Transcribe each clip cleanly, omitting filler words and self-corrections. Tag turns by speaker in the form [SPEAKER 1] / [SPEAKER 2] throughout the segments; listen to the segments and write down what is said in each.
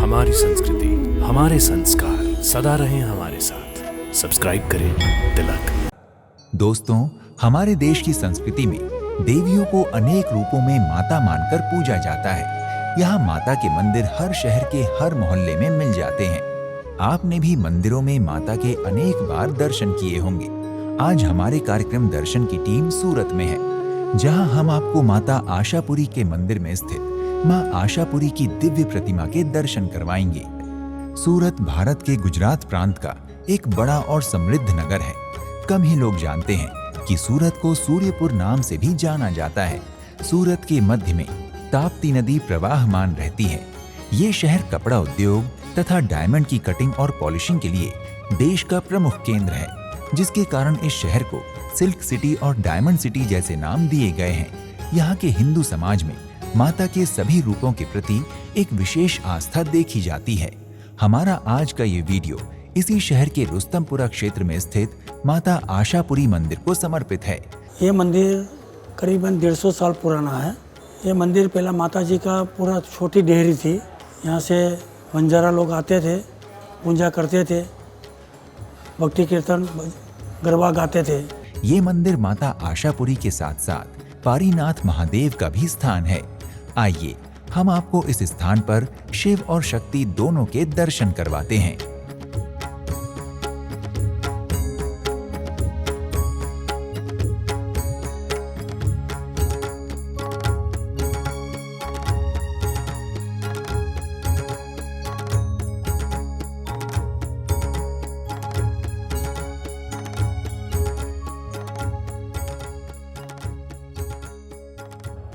[SPEAKER 1] हमारी संस्कृति, हमारे संस्कार सदा रहें हमारे साथ। सब्सक्राइब करें तिलक।
[SPEAKER 2] दोस्तों, हमारे देश की संस्कृति में देवियों को अनेक रूपों में माता मानकर पूजा जाता है। यहाँ माता के मंदिर हर शहर के हर मोहल्ले में मिल जाते हैं। आपने भी मंदिरों में माता के अनेक बार दर्शन किए होंगे। आज हमारे कार्यक्रम दर्शन की टीम सूरत में है, जहाँ हम आपको माता आशापुरी के मंदिर में स्थित माँ आशापुरी की दिव्य प्रतिमा के दर्शन करवाएंगे। सूरत भारत के गुजरात प्रांत का एक बड़ा और समृद्ध नगर है। कम ही लोग जानते हैं कि सूरत को सूर्यपुर नाम से भी जाना जाता है। सूरत के मध्य में ताप्ती नदी प्रवाहमान रहती है। ये शहर कपड़ा उद्योग तथा डायमंड की कटिंग और पॉलिशिंग के लिए देश का प्रमुख केंद्र है, जिसके कारण इस शहर को सिल्क सिटी और डायमंड सिटी जैसे नाम दिए गए हैं। यहाँ के हिंदू समाज में माता के सभी रूपों के प्रति एक विशेष आस्था देखी जाती है। हमारा आज का ये वीडियो इसी शहर के रुस्तमपुरा क्षेत्र में स्थित माता आशापुरी मंदिर को समर्पित है।
[SPEAKER 3] ये मंदिर करीबन 150 साल पुराना है। ये मंदिर पहला माता जी का पूरा छोटी डेहरी थी। यहाँ से बंजारा लोग आते थे, पूजा करते थे, भक्ति कीर्तन गरबा गाते थे।
[SPEAKER 2] ये मंदिर माता आशापुरी के साथ साथ पारीनाथ महादेव का भी स्थान है। आइए हम आपको इस स्थान पर शिव और शक्ति दोनों के दर्शन करवाते हैं।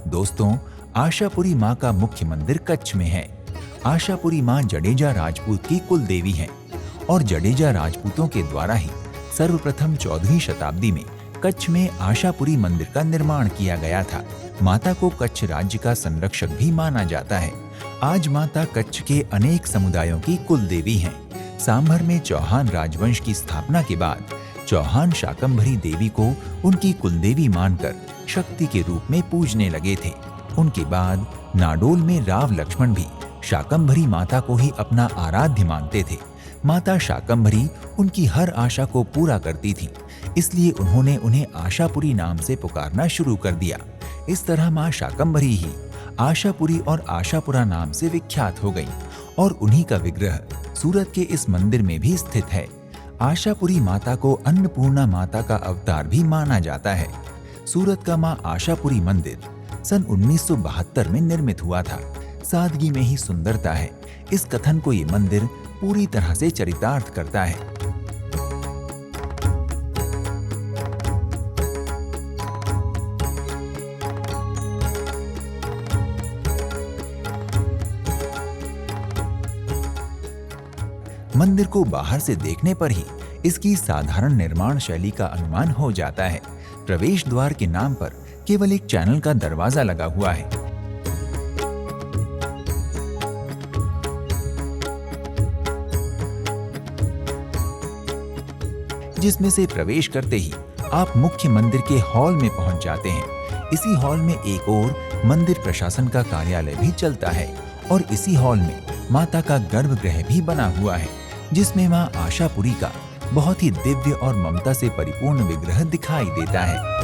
[SPEAKER 2] दोस्तों, आशापुरी माँ का मुख्य मंदिर कच्छ में है। आशापुरी माँ जडेजा राजपूत की कुल देवी हैं और जडेजा राजपूतों के द्वारा ही सर्वप्रथम 14वीं शताब्दी में कच्छ में आशापुरी मंदिर का निर्माण किया गया था। माता को कच्छ राज्य का संरक्षक भी माना जाता है। आज माता कच्छ के अनेक समुदायों की कुल देवी हैं। सांभर में चौहान राजवंश की स्थापना के बाद चौहान शाकंभरी देवी को उनकी कुलदेवी मानकर शक्ति के रूप में पूजने लगे थे। उनके बाद नाडोल में राव लक्ष्मण भी शाकंभरी माता को ही अपना आराध्य मानते थे। माता शाकंभरी उनकी हर आशा को पूरा करती थी, इसलिए उन्होंने उन्हें आशापुरी नाम से पुकारना शुरू कर दिया। इस तरह माँ शाकंभरी ही आशापुरी और आशापुरा नाम से विख्यात हो गई और उन्हीं का विग्रह सूरत के इस मंदिर में भी स्थित है। आशापुरी माता को अन्नपूर्णा माता का अवतार भी माना जाता है। सूरत का माँ आशापुरी मंदिर सन 1972 में निर्मित हुआ था। सादगी में ही सुंदरता है, इस कथन को ये मंदिर पूरी तरह से चरितार्थ करता है। मंदिर को बाहर से देखने पर ही इसकी साधारण निर्माण शैली का अनुमान हो जाता है। प्रवेश द्वार के नाम पर केवल एक चैनल का दरवाजा लगा हुआ है। जिसमें से प्रवेश करते ही आप मुख्य मंदिर के हॉल में पहुंच जाते हैं। इसी हॉल में एक और मंदिर प्रशासन का कार्यालय भी चलता है और इसी हॉल में माता का गर्भगृह भी बना हुआ है, जिसमें मां आशापुरी का बहुत ही दिव्य और ममता से परिपूर्ण विग्रह दिखाई देता है।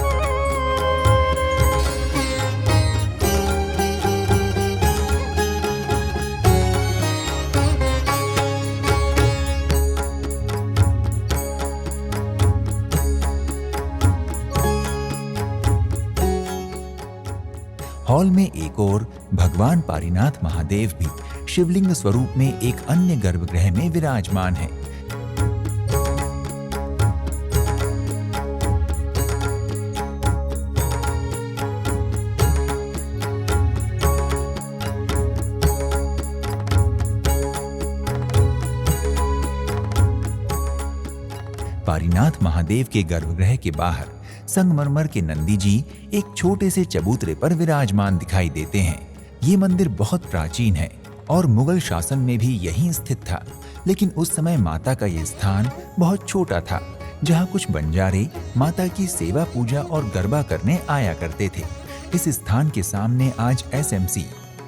[SPEAKER 2] हॉल में एक और भगवान पारीनाथ महादेव भी शिवलिंग स्वरूप में एक अन्य गर्भगृह में विराजमान है। पारीनाथ महादेव के गर्भगृह के बाहर संगमरमर के नंदी जी एक छोटे से चबूतरे पर विराजमान दिखाई देते हैं। ये मंदिर बहुत प्राचीन है और मुगल शासन में भी यहीं स्थित था, लेकिन उस समय माता का ये स्थान बहुत छोटा था, जहाँ कुछ बंजारे माता की सेवा पूजा और गरबा करने आया करते थे। इस स्थान के सामने आज एसएमसी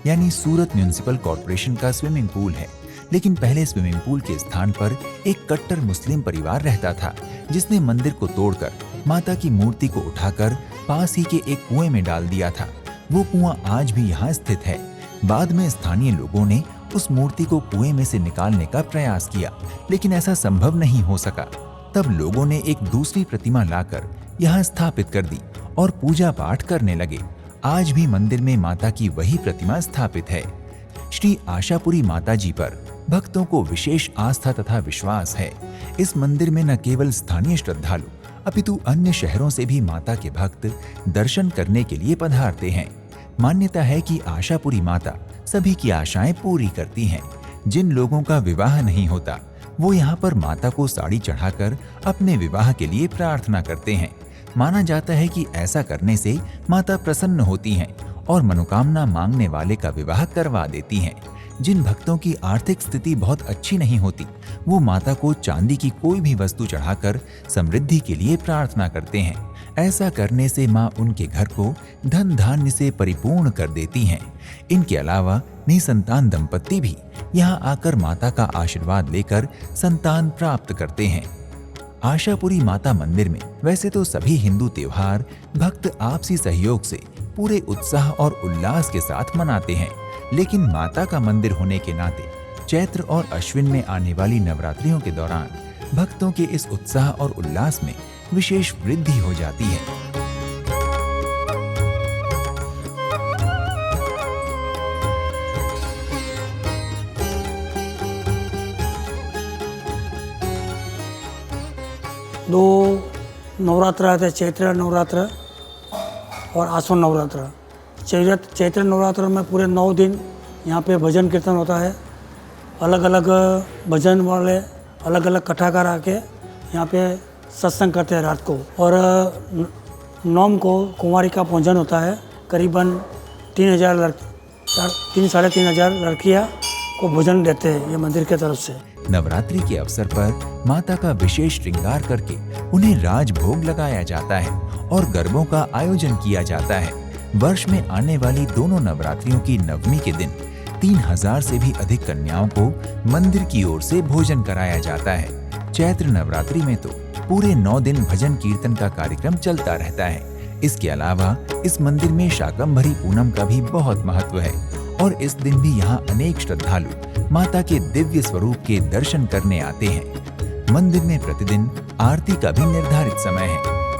[SPEAKER 2] यानी सूरत म्युनिसिपल कॉर्पोरेशन का स्विमिंग पूल है। लेकिन पहले स्विमिंग पूल के स्थान पर एक कट्टर मुस्लिम परिवार रहता था, जिसने मंदिर को तोड़कर माता की मूर्ति को उठाकर पास ही के एक कुएं में डाल दिया था। वो कुआं आज भी यहाँ स्थित है। बाद में स्थानीय लोगों ने उस मूर्ति को कुएं में से निकालने का प्रयास किया, लेकिन ऐसा संभव नहीं हो सका। तब लोगों ने एक दूसरी प्रतिमा लाकर यहाँ स्थापित कर दी और पूजा पाठ करने लगे। आज भी मंदिर में माता की वही प्रतिमा स्थापित है। श्री आशापुरी माता जी पर भक्तों को विशेष आस्था तथा विश्वास है। इस मंदिर में न केवल स्थानीय श्रद्धालु अपितु अन्य शहरों से भी माता के भक्त दर्शन करने के लिए पधारते हैं। मान्यता है कि आशापुरी माता सभी की आशाएं पूरी करती हैं। जिन लोगों का विवाह नहीं होता वो यहाँ पर माता को साड़ी चढ़ाकर अपने विवाह के लिए प्रार्थना करते हैं। माना जाता है कि ऐसा करने से माता प्रसन्न होती हैं और मनोकामना मांगने वाले का विवाह करवा देती हैं। जिन भक्तों की आर्थिक स्थिति बहुत अच्छी नहीं होती वो माता को चांदी की कोई भी वस्तु चढ़ाकर समृद्धि के लिए प्रार्थना करते हैं। ऐसा करने से माँ उनके घर को धन धान्य से परिपूर्ण कर देती हैं। इनके अलावा निसंतान दंपत्ति भी यहाँ आकर माता का आशीर्वाद लेकर संतान प्राप्त करते हैं। आशापुरी माता मंदिर में वैसे तो सभी हिंदू त्योहार भक्त आपसी सहयोग से पूरे उत्साह और उल्लास के साथ मनाते हैं, लेकिन माता का मंदिर होने के नाते चैत्र और अश्विन में आने वाली नवरात्रियों के दौरान भक्तों के इस उत्साह और उल्लास में विशेष वृद्धि हो जाती है।
[SPEAKER 3] दो नवरात्र आते हैं, चैत्र नवरात्र और आसो नवरात्र। चैत्र नवरात्र में पूरे 9 दिन यहाँ पे भजन कीर्तन होता है। अलग अलग भजन वाले अलग अलग कथाकार आके यहाँ पे सत्संग करते हैं रात को। और 9 को कुंवारी का पूजन होता है। करीबन 3,000-3,500 लड़कियाँ को भोजन देते हैं ये मंदिर की तरफ से।
[SPEAKER 2] नवरात्रि के अवसर पर माता का विशेष श्रृंगार करके उन्हें राजभोग लगाया जाता है और गरबों का आयोजन किया जाता है। वर्ष में आने वाली दोनों नवरात्रियों की नवमी के दिन 3,000 से भी अधिक कन्याओं को मंदिर की ओर से भोजन कराया जाता है। चैत्र नवरात्रि में तो पूरे 9 दिन भजन कीर्तन का कार्यक्रम चलता रहता है। इसके अलावा इस मंदिर में शाकंभरी पूनम का भी बहुत महत्व है और इस दिन भी यहाँ अनेक श्रद्धालु माता के दिव्य स्वरूप के दर्शन करने आते हैं। मंदिर में प्रतिदिन आरती का भी निर्धारित समय है।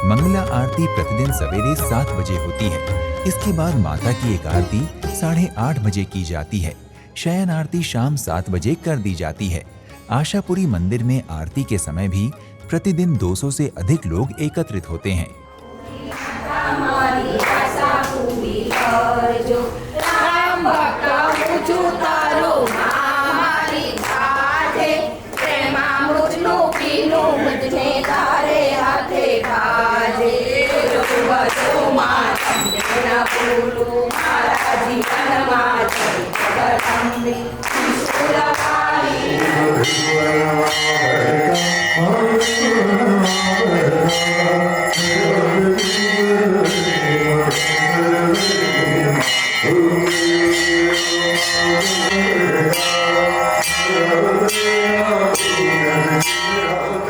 [SPEAKER 2] मंगला आरती प्रतिदिन सवेरे 7 बजे होती है। इसके बाद माता की एक आरती 8:30 बजे की जाती है। शयन आरती शाम 7 बजे कर दी जाती है। आशापुरी मंदिर में आरती के समय भी प्रतिदिन 200 से अधिक लोग एकत्रित होते हैं।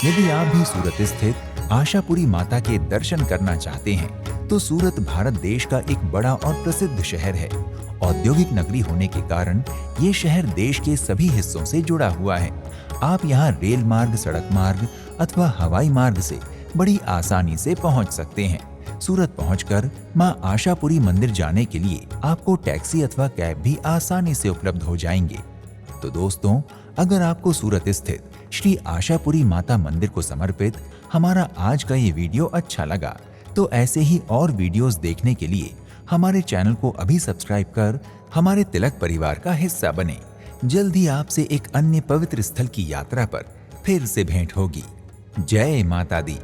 [SPEAKER 2] यदि आप भी सूरत स्थित आशापुरी माता के दर्शन करना चाहते हैं तो सूरत भारत देश का एक बड़ा और प्रसिद्ध शहर है। औद्योगिक नगरी होने के कारण ये शहर देश के सभी हिस्सों से जुड़ा हुआ है। आप यहाँ रेल मार्ग, सड़क मार्ग अथवा हवाई मार्ग से बड़ी आसानी से पहुँच सकते हैं। सूरत पहुंचकर मां आशापुरी मंदिर जाने के लिए आपको टैक्सी अथवा कैब भी आसानी से उपलब्ध हो जाएंगे। तो दोस्तों, अगर आपको सूरत स्थित श्री आशापुरी माता मंदिर को समर्पित हमारा आज का ये वीडियो अच्छा लगा तो ऐसे ही और वीडियोस देखने के लिए हमारे चैनल को अभी सब्सक्राइब कर हमारे तिलक परिवार का हिस्सा बने। जल्द ही आपसे एक अन्य पवित्र स्थल की यात्रा पर फिर से भेंट होगी। जय माता दी।